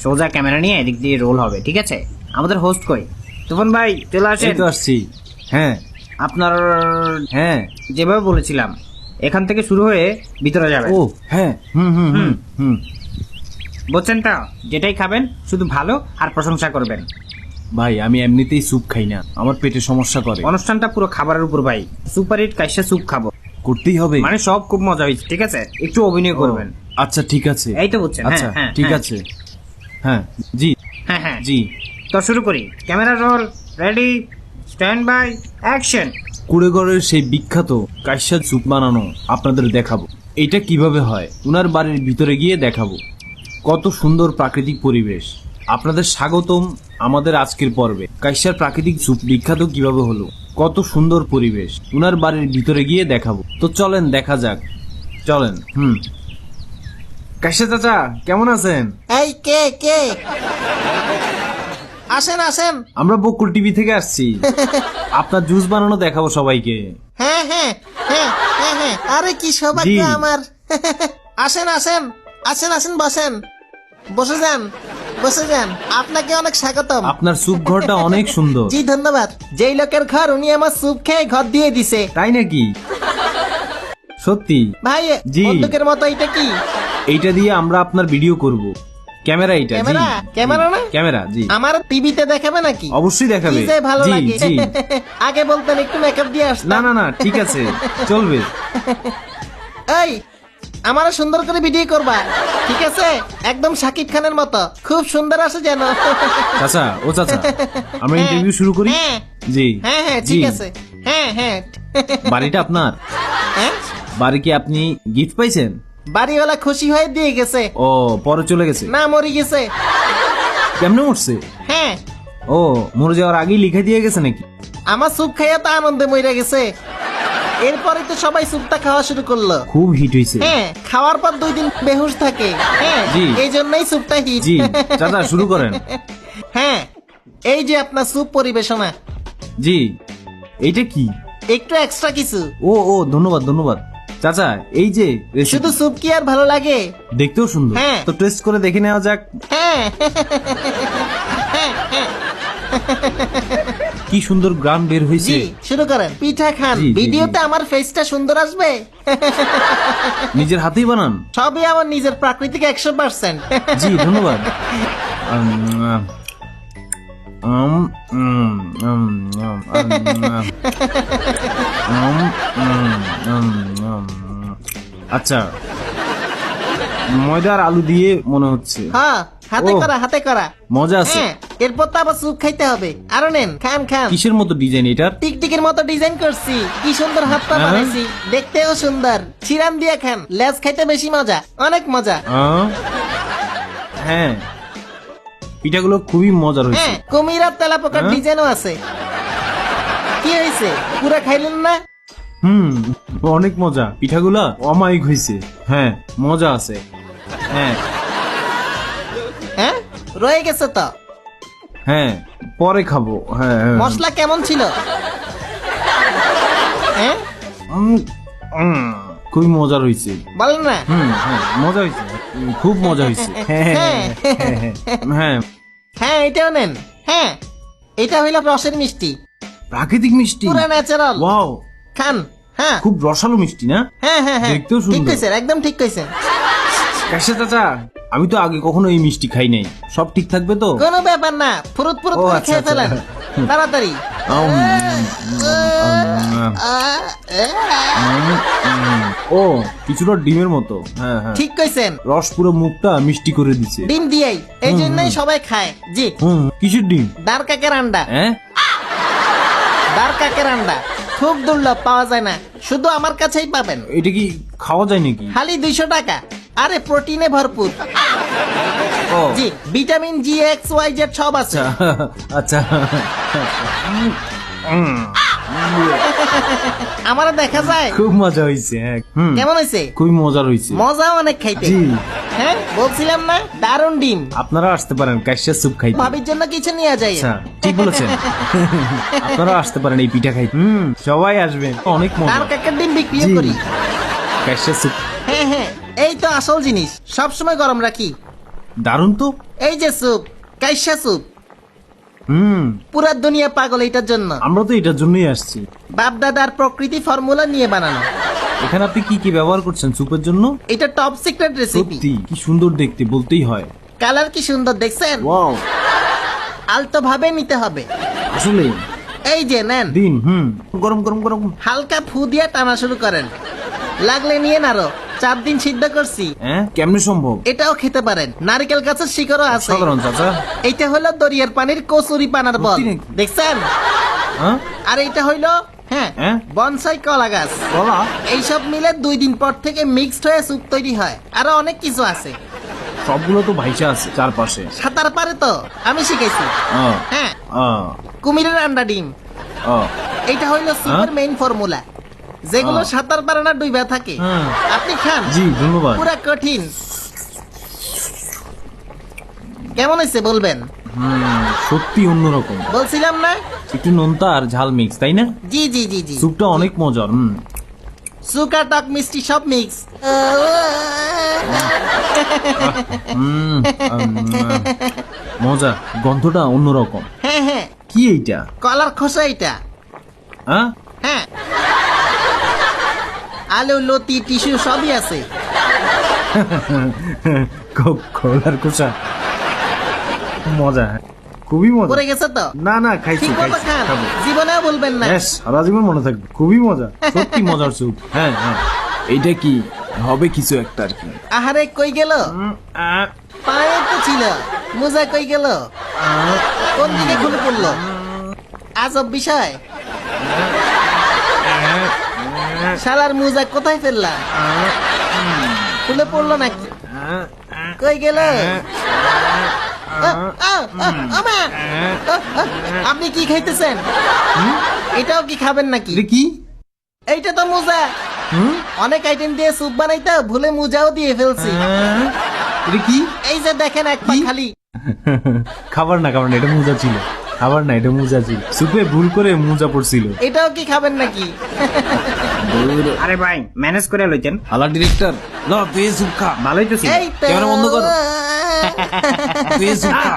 সোজা ক্যামেরা নিয়ে এদিক দিয়ে রোল হবে, ঠিক আছে? আমাদের হোস্ট কই? তুফান ভাই চলে আসেন। এই তো আসছি। হ্যাঁ আপনার হ্যাঁ যেভাবে বলেছিলাম এখান থেকে শুরু হয়ে ভিতরে যাবেন। ও হ্যাঁ হুম হুম হুম হুম বলছেন তো, যেটাই খাবেন শুধু ভালো আর প্রশংসা করবেন। ভাই আমি এমনিতেই স্যুপ খাই না, আমার পেটে সমস্যা করে। অনুষ্ঠানটা পুরো খাবারের উপর ভাই। সুপার হিট কাইসা স্যুপ খাবো, করতেই হবে মানে সব খুব মজা হয়েছে, ঠিক আছে? একটু অভিনয় করবেন। আচ্ছা ঠিক আছে। এই তো বুঝছেন। আচ্ছা হ্যাঁ, ঠিক হ্যাঁ, আছে। হ্যাঁ জি হ্যাঁ হ্যাঁ জি তো শুরু করি। Camera roll, ready, stand by, action. কুড়েগড়ের সেই বিখ্যাত কাইসা স্যুপ বানানো আপনাদের দেখাবো। এটা কিভাবে হয় উনার বাড়ির ভিতরে গিয়ে দেখাবো। কত সুন্দর প্রাকৃতিক পরিবেশ। আপনাদের স্বাগতম আমাদের আজকের পর্বে। কাইসার প্রাকৃতিক স্যুপ বিখ্যাত কিভাবে হলো, কত সুন্দর পরিবেশ, উনার বাড়ির ভিতরে গিয়ে দেখাবো। তো চলেন দেখা যাক, চলেন। কাইসা চাচা কেমন আছেন? এই কে কে আসেন আসেন। আমরা বকুল টিভি থেকে আসছি। আপনার জুস বানানো দেখাবো সবাইকে। হ্যাঁ হ্যাঁ হ্যাঁ হ্যাঁ হ্যাঁ আরে কি সৌভাগ্য জি। আমার। আসেন আসেন আসেন আসেন বসেন, বসে যান বসে যান। আপনাকে অনেক স্বাগতম। আপনার স্যুপ ঘরটা অনেক সুন্দর। জি ধন্যবাদ। যেই লোকের ঘর উনি আমার স্যুপ খেয়ে ঘর দিয়ে দিছে। তাই নাকি? সত্যি? ভাই জি। বন্দুকের মতো এটা কি? এইটা দিয়ে আমরা আপনার ভিডিও করব। ক্যামেরা এইটা। জি, ক্যামেরা? জি, ক্যামেরা না? ক্যামেরা জি। আমার টিভিতে দেখাবে নাকি? অবশ্যই দেখাবে। কি যে ভালো জি লাগে। জি। আগে বলতেন একটু মেকআপ দিয়ে না আসতাম। না না ঠিক আছে, চলবে। এই আমারও সুন্দর করে ভিডিও করবা, ঠিক আছে? একদম শাকিব খানের মতো খুব সুন্দর আসে যেন। চাচা ও চাচা, আমরা হ্যাঁ, ইন্টারভিউ শুরু করি। হ্যাঁ। জি হ্যাঁ হ্যাঁ জি। ঠিক আছে। হ্যাঁ হ্যাঁ বাড়িটা আপনার? হ্যাঁ বাড়ি কি আপনি গিফট পাইছেন? বাড়িওয়ালা খুশি হয়ে দিয়ে গেছে। ও পরে চলে গেছে? না মরে গেছে। কেমনে মরছে? হ্যাঁ ও মরে যাওয়ার আগেই লিখে দিয়ে গেছে নাকি? আমার স্যুপ খাইয়া তো আনন্দে মরে গেছে। এরপরে তো সবাই স্যুপটা খাওয়া শুরু করলো। খুব হিট হয়েছে। হ্যাঁ খাওয়ার পর 2 দিন বেহুশ থাকে। হ্যাঁ জি। এই জন্যই স্যুপটা হিট। জি চাচা শুরু করেন। হ্যাঁ এই যে আপনার স্যুপ পরিবেশনা। জি এইটা কি? একটু এক্সট্রা কিছু। ও ও ধন্যবাদ ধন্যবাদ চাচা। এই যে recipe, শুধু স্যুপ কি আর ভালো লাগে? দেখতেও সুন্দর। হ্যাঁ। তো টেস্ট করে দেখে নেওয়া যাক। হ্যাঁ কি সুন্দর গ্রাম বের হয়েছে। জি শুরু করেন। পিঠা খান। জি, জি, ভিডিওতে জি। আমার ফেসটা সুন্দর আসবে। নিজের হাতেই বানান? সবই আমার নিজের প্রাকৃতিক 100%। জি ধন্যবাদ। উম, উম, উম, উম, উম, আচ্ছা ময়দার আলু দিয়ে মনে হচ্ছে। হ্যাঁ হাতে ও। করা হাতে করা। মজা আছে। হ্যাঁ এরপর তো আবার স্যুপ খাইতে হবে। আরো নেন খান খান। কিসের মতো ডিজাইন এটার? টিকটিকির মতো ডিজাইন করছি। কি সুন্দর হাত পা হ্যাঁ। বানাইছি, দেখতেও সুন্দর। ছিরান দিয়ে খান, লেজ খাইতে বেশি মজা, অনেক মজা। হ্যাঁ পিঠাগুলো খুবই মজার হয়েছে। হ্যাঁ কুমির আর তেলাপোকার হ্যাঁ। ডিজাইনও আছে। কি হয়েছে পুরা খাইলেন না? অনেক মজা। পিঠাগুলা অমায়িক হয়েছে। হ্যাঁ মজা আছে। হ্যাঁ হ্যাঁ রয়ে গেছে তো। হ্যাঁ পরে খাবো। হ্যাঁ হ্যাঁ। মশলা কেমন ছিল? হ্যাঁ উম, খুবই মজা রয়েছে। বলেন না। হ্যাঁ মজা হয়েছে। খুব মজা হয়েছে। হ্যাঁ হ্যাঁ হ্যাঁ, হ্যাঁ হ্যাঁ এটাও নেন। হ্যাঁ এটা হইল রসের মিষ্টি, প্রাকৃতিক মিষ্টি। পুরা ন্যাচারাল। ওয়াও খান। হ্যাঁ খুব রসালো মিষ্টি না? হ্যাঁ হ্যাঁ হ্যাঁ দেখতেও ঠিক সুন্দর। কইছেন, একদম ঠিক কইছেন। কাশা চাচা আমি তো আগে কখনো এই মিষ্টি খাই নাই, সব ঠিক থাকবে তো? কোনো ব্যাপার না, ফুরুত ফুরুত ও, করে আচ্ছা, খেয়ে আচ্ছা। ফেলেন তাড়াতাড়ি। ও কিছুটা ডিমের মতো। হ্যাঁ হ্যাঁ ঠিক কইছেন, রস পুরো মুখটা মিষ্টি করে দিছে। ডিম দিয়েই, এই জন্যই সবাই খায়। জি কিসের ডিম? দার কাকের আন্ডা। হ্যাঁ দার কাকের আন্ডা খুব দুর্লভ, পাওয়া যায় না, শুধু আমার কাছেই পাবেন। এটা কি খাওয়া যায় নাকি? খালি 200 টাকা। আরে প্রোটিনে ভরপুর। ও জি ভিটামিন জি এক্স ওয়াই জেড সব আছে। আচ্ছা আমারও দেখা যায়। খুব মজা হয়েছে। হ্যাঁ কেমন হয়েছে? খুবই মজা হয়েছে। মজা অনেক খাইতে। জি হ্যাঁ বলছিলাম না, দারুণ ডিম। আপনারা আসতে পারেন কাশিয়া স্যুপ খাইতে। ভাবির জন্য কিছু নিয়ে যাই। আচ্ছা ঠিক বলেছেন। আপনারা আসতে পারেন এই পিঠা খাইতে। সবাই আসবেন, অনেক মজা। দার কাকের ডিম বিক্রি জি। করি। কাশিয়া স্যুপ। হ্যাঁ হ্যাঁ এই তো আসল জিনিস, সব সময় গরম রাখি। দারুণ তো। এই যে স্যুপ, কাইসা স্যুপ। হুম, পুরা দুনিয়া পাগল এটার জন্য। আমরা তো এটার জন্যই আসছি। বাপ দাদার প্রকৃতি ফর্মুলা নিয়ে বানানো। এখানে আপনি কি কি ব্যবহার করছেন স্যুপের জন্য? এটা টপ সিক্রেট রেসিপি। সত্যি কি সুন্দর দেখতে, বলতেই হয়। কালার কি সুন্দর দেখছেন? ওয়াও, আলতো ভাবে নিতে হবে। আসলে এই যে নেন, দিন। গরম গরম গরম। হালকা ফু দিয়ে টানা শুরু করেন। লাগলে নিয়ে নারো, 4 দিন সিদ্ধ করছি। হ্যাঁ, কেমনে সম্ভব? এটাও খেতে পারেন, নারকেল গাছের শিকড়ও আছে। সাধারণ চাচা। এইটা হলো দরিয়ার পানির কচুরি পানার বল, সত্যি নাকি? দেখছেন? হ্যাঁ, আর এইটা হইলো হ্যাঁ হ্যাঁ? বনসাই কলা গাছ। কলা? এইসব মিলে 2 দিন পর থেকে মিক্সড হয়ে স্যুপ তৈরি হয়। আরো অনেক কিছু আছে। সবগুলো তো ভাইসা আছে চারপাশে। সাঁতার পারে তো, আমি শিখাইছি। আহ, হ্যাঁ, আহ, কুমিরের আন্ডা ডিম। আহ। এইটা হইলো সুপার মেইন ফর্মুলা, যেগুলো সাঁতার পারে না ডুইবা থাকে। হ্যাঁ। আপনি খান, জি ধন্যবাদ। পুরা কঠিন। কেমন হয়েছে বলবেন? সত্যি অন্যরকম। বলছিলাম না? একটু নোনতা আর ঝাল মিক্স, তাই না? জি জি জি জি। স্যুপটা অনেক মজার। সুকা টক মিষ্টি সব মিক্স। মজা, গন্ধটা অন্যরকম। হ্যাঁ হ্যাঁ, কি এইটা? কলার খোসা এটা। হ্যাঁ, হ্যাঁ, আলু লতি টিস্যু সবই আছে। কলার কোষা। মজা, খুবই মজা। পড়ে গেছে তো? না না, খাইছি ঠিক মতো খাইছি, খান, খাবো। জীবনেও বলবেন না। বেশ, সারা জীবন মনে থাকবে। খুবই মজা, সত্যি মজার স্যুপ। হ্যাঁ হ্যাঁ, এইটা কি হবে কিছু একটা আর কি। আহারে কই গেল? পায়ে তো ছিল, মোজা কই গেল? কোন দিকে খুলে পড়লো? আজব বিষয়। শালার মোজা কোথায় ফেললা? খুলে পড়লো নাকি? কই গেল? আমা! আপনি কি খাইতেছেন? এটাও কি খাবেন নাকি? এটা কি? এইটা তো মোজা। অনেক আইটেম দিয়ে স্যুপ বানাইতে ভুলে মোজাও দিয়ে ফেলছি। এটা কি? এই যে দেখেন এক পা খালি। খাবার না, খাবার না, এটা মোজা ছিল। খাবার না, এটা মোজা ছিল। সুপে ভুল করে মোজা পড়ছিল। এটাও কি খাবেন নাকি? আরে ভাই, ম্যানেজ করে লইতেন। আলা ডিরেক্টর, ল তুই এই স্যুপ খা। ভালোই তো ছিল। এই তো ক্যামেরা বন্ধ কর। তুই এই স্যুপ খা।